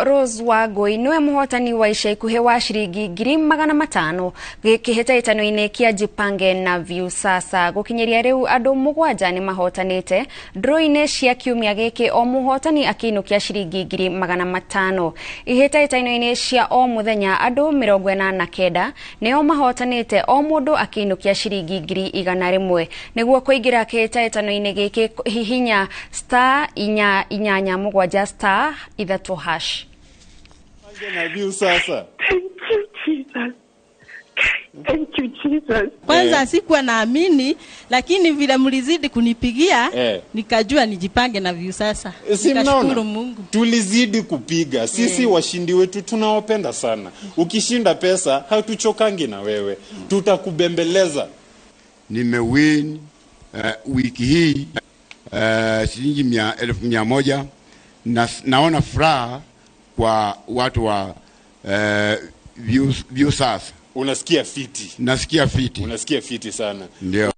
Rose Wangui niwe muhotani wa ica ikuhi wa ciringi 500,000 gikihitaitano-ini kia Jipange na Viusasa. Gukinyeria riu andu 7 ni mahotanite draw-ini cia kiumia giki, o muhotani akiinukia ciringi 500,000. Ihitaitano-ini cia o muthenya andu 89 nio mahotanite, o mundu akiinukia ciringi 100,000. Niguo kuingira kihitaitano-ini giki hihinya star 887 star ithatu hash. Thank you, Jesus. Kwanza sikuwa naamini, lakini vile mlizidi kunipigia, nikajua nijipange na Viusasa. Nikashukuru Mungu. Tulizidi kupiga. Sisi washindi wetu tunawapenda sana. Ukishinda pesa, hatuchokangi na wewe. Tutakubembeleza. Nimewin wiki hii shilingi 1,100. Naona furaha kwa watu wa Viusasa. Unasikia fiti? Nasikia fiti. Unasikia fiti sana. Ndio.